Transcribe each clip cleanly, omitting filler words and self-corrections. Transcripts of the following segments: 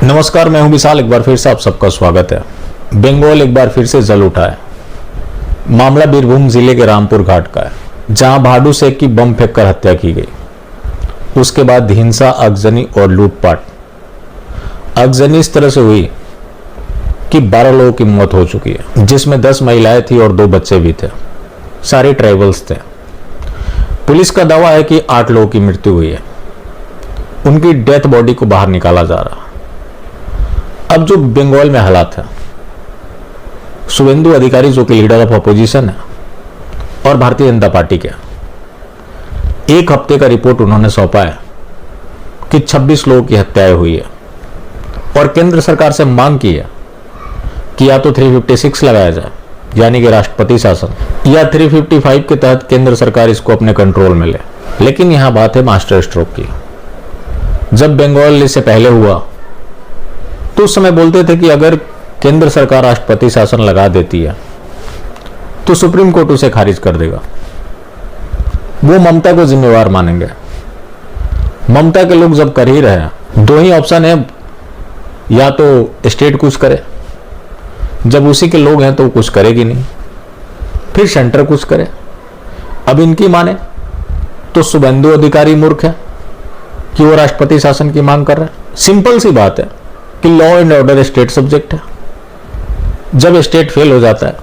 नमस्कार, मैं हूं विशाल। एक बार फिर से आप सबका स्वागत है। बंगाल एक बार फिर से जल उठा है। मामला बीरभूम जिले के रामपुर घाट का है, जहां भाडू शेख की बम फेंककर हत्या की गई। उसके बाद हिंसा, आगजनी और लूटपाट। आगजनी इस तरह से हुई कि 12 लोगों की मौत हो चुकी है, जिसमें 10 महिलाएं थी और 2 बच्चे भी थे। सारे ट्राइबल्स थे। पुलिस का दावा है कि 8 लोगों की मृत्यु हुई है। उनकी डेथ बॉडी को बाहर निकाला जा रहा है। अब जो बंगाल में हालात है, शुभेंदु अधिकारी जो कि लीडर ऑफ अपोजिशन है और भारतीय जनता पार्टी के, एक हफ्ते का रिपोर्ट उन्होंने सौंपा है कि 26 लोगों की हत्याएं हुई है और केंद्र सरकार से मांग की है कि या तो 356 लगाया जाए, यानी कि राष्ट्रपति शासन, या 355 के तहत केंद्र सरकार इसको अपने कंट्रोल में ले। लेकिन यहां बात है मास्टर स्ट्रोक की। जब बंगाल इससे पहले हुआ तो उस समय बोलते थे कि अगर केंद्र सरकार राष्ट्रपति शासन लगा देती है तो सुप्रीम कोर्ट उसे खारिज कर देगा। वो ममता को जिम्मेवार मानेंगे। ममता के लोग जब कर ही रहे हैं, 2 ही ऑप्शन है, या तो स्टेट कुछ करे, जब उसी के लोग हैं तो कुछ करेगी नहीं, फिर सेंटर कुछ करे। अब इनकी माने तो शुभेंदु अधिकारी मूर्ख है कि वो राष्ट्रपति शासन की मांग कर रहे हैं। सिंपल सी बात है कि law and order state subject है। जब स्टेट फेल हो जाता है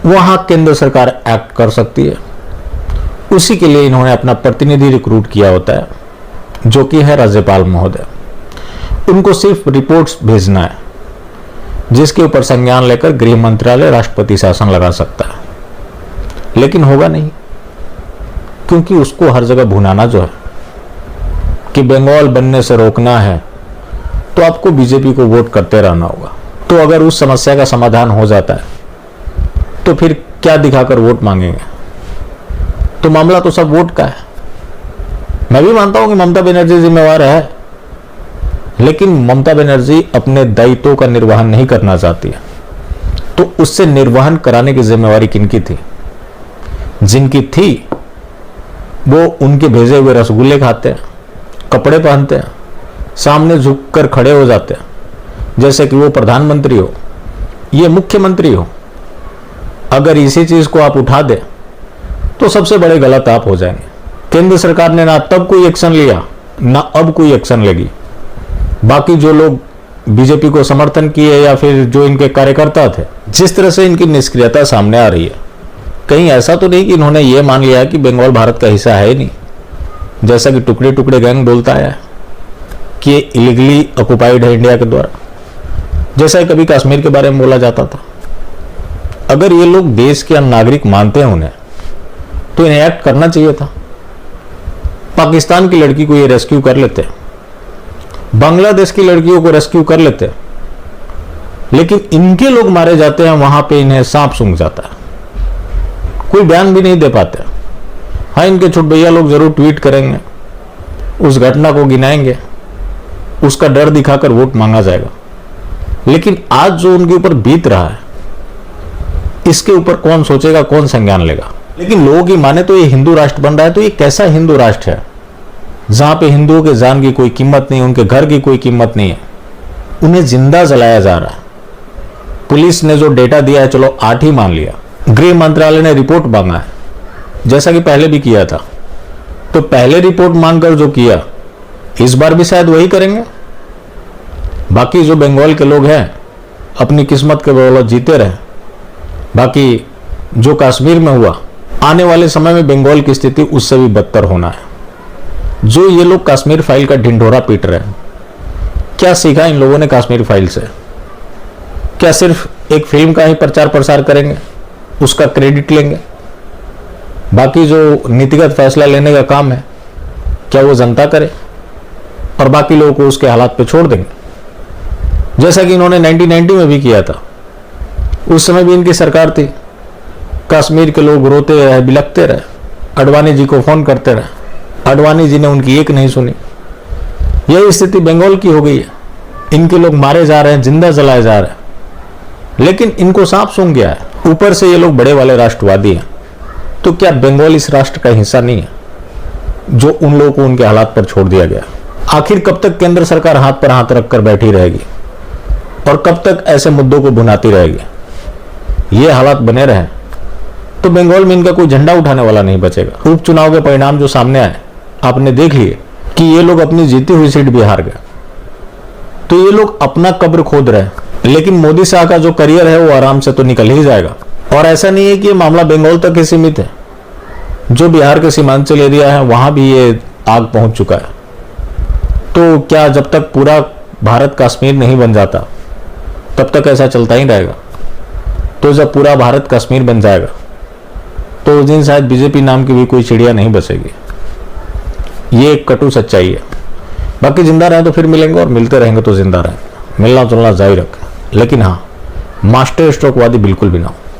वहां केंद्र सरकार एक्ट कर सकती है। उसी के लिए इन्होंने अपना प्रतिनिधि रिक्रूट किया होता है, जो कि है राज्यपाल महोदय। उनको सिर्फ रिपोर्ट्स भेजना है, जिसके ऊपर संज्ञान लेकर गृह मंत्रालय राष्ट्रपति शासन लगा सकता है। लेकिन होगा नहीं, क्योंकि उसको हर जगह भुनाना जो है कि बंगाल बनने से रोकना है, तो आपको बीजेपी को वोट करते रहना होगा। तो अगर उस समस्या का समाधान हो जाता है तो फिर क्या दिखाकर वोट मांगेंगे? तो मामला तो सब वोट का है। मैं भी मानता हूं कि ममता बनर्जी जिम्मेवार है, लेकिन ममता बनर्जी अपने दायित्वों का निर्वहन नहीं करना चाहती है। तो उससे निर्वहन कराने की जिम्मेवारी किनकी थी? जिनकी थी वो उनके भेजे हुए रसगुल्ले खाते हैं, कपड़े पहनते हैं, सामने झुककर खड़े हो जाते हैं, जैसे कि वो प्रधानमंत्री हो, ये मुख्यमंत्री हो। अगर इसी चीज को आप उठा दे तो सबसे बड़े गलत आप हो जाएंगे। केंद्र सरकार ने ना तब कोई एक्शन लिया, ना अब कोई एक्शन लेगी। बाकी जो लोग बीजेपी को समर्थन किए या फिर जो इनके कार्यकर्ता थे, जिस तरह से इनकी निष्क्रियता सामने आ रही है, कहीं ऐसा तो नहीं कि इन्होंने ये मान लिया है कि बंगाल भारत का हिस्सा है ही नहीं, जैसा कि टुकड़े टुकड़े गैंग बोलता है कि ये इलीगली ऑक्युपाइड है इंडिया के द्वारा, जैसा कि कभी कश्मीर के बारे में बोला जाता था। अगर ये लोग देश के नागरिक मानते हैं उन्हें, तो इन्हें एक्ट करना चाहिए था। पाकिस्तान की लड़की को ये रेस्क्यू कर लेते, बांग्लादेश की लड़कियों को रेस्क्यू कर लेते, लेकिन इनके लोग मारे जाते हैं, वहां पे इन्हें सांप सूंघ जाता है, कोई बयान भी नहीं दे पाते। हाँ, इनके छुटभैया लोग जरूर ट्वीट करेंगे, उस घटना को गिनाएंगे, उसका डर दिखाकर वोट मांगा जाएगा। लेकिन आज जो उनके ऊपर बीत रहा है, इसके ऊपर कौन सोचेगा, कौन संज्ञान लेगा? लेकिन लोगों की माने तो ये हिंदू राष्ट्र बन रहा है। तो ये कैसा हिंदू राष्ट्र है जहां पे हिंदुओं के जान की कोई कीमत नहीं, उनके घर की कोई कीमत नहीं है, उन्हें जिंदा जलाया जा रहा है। पुलिस ने जो डेटा दिया है, चलो 8 ही मान लिया। गृह मंत्रालय ने रिपोर्ट मांगा है, जैसा कि पहले भी किया था। तो पहले रिपोर्ट मांगकर जो किया, इस बार भी शायद वही करेंगे। बाकी जो बंगाल के लोग हैं अपनी किस्मत के बदौलत जीते रहे। बाकी जो कश्मीर में हुआ, आने वाले समय में बंगाल की स्थिति उससे भी बदतर होना है। जो ये लोग कश्मीर फाइल का ढिंढोरा पीट रहे हैं, क्या सीखा इन लोगों ने कश्मीर फाइल से? क्या सिर्फ एक फिल्म का ही प्रचार प्रसार करेंगे, उसका क्रेडिट लेंगे? बाकी जो नीतिगत फैसला लेने का काम है, क्या वो जनता करे और बाकी लोगों को उसके हालात पे छोड़ देंगे, जैसा कि इन्होंने 1990 में भी किया था? उस समय भी इनकी सरकार थी। कश्मीर के लोग रोते रहे, बिलखते रहे, अडवाणी जी को फोन करते रहे, अडवाणी जी ने उनकी एक नहीं सुनी। यही स्थिति बंगाल की हो गई है। इनके लोग मारे जा रहे हैं, जिंदा जलाए जा रहे हैं, लेकिन इनको सांप सूंघ गया है। ऊपर से ये लोग बड़े वाले राष्ट्रवादी हैं। तो क्या बंगाल इस राष्ट्र का हिस्सा नहीं है जो उन लोगों को उनके हालात पर छोड़ दिया गया? आखिर कब तक केंद्र सरकार हाथ पर हाथ रखकर बैठी रहेगी और कब तक ऐसे मुद्दों को भुनाती रहेगी? ये हालात बने रहे तो बंगाल में इनका कोई झंडा उठाने वाला नहीं बचेगा। उपचुनाव के परिणाम जो सामने आए आपने देख लिए कि ये लोग अपनी जीती हुई सीट भी हार गए, तो ये लोग अपना कब्र खोद रहे हैं। लेकिन मोदी शाह का जो करियर है वो आराम से तो निकल ही जाएगा। और ऐसा नहीं है कि ये मामला बंगाल तक ही सीमित है, जो बिहार के सीमांचल एरिया है वहां भी ये आग पहुंच चुका है। तो क्या जब तक पूरा भारत कश्मीर नहीं बन जाता तब तक ऐसा चलता ही रहेगा? तो जब पूरा भारत कश्मीर बन जाएगा तो उस दिन शायद बीजेपी नाम की भी कोई चिड़िया नहीं बचेगी। ये एक कटु सच्चाई है। बाकी जिंदा रहे तो फिर मिलेंगे और मिलते रहेंगे तो जिंदा रहेंगे। मिलना जुलना जारी रखें, लेकिन हाँ मास्टर स्ट्रोकवादी बिल्कुल भी ना हो।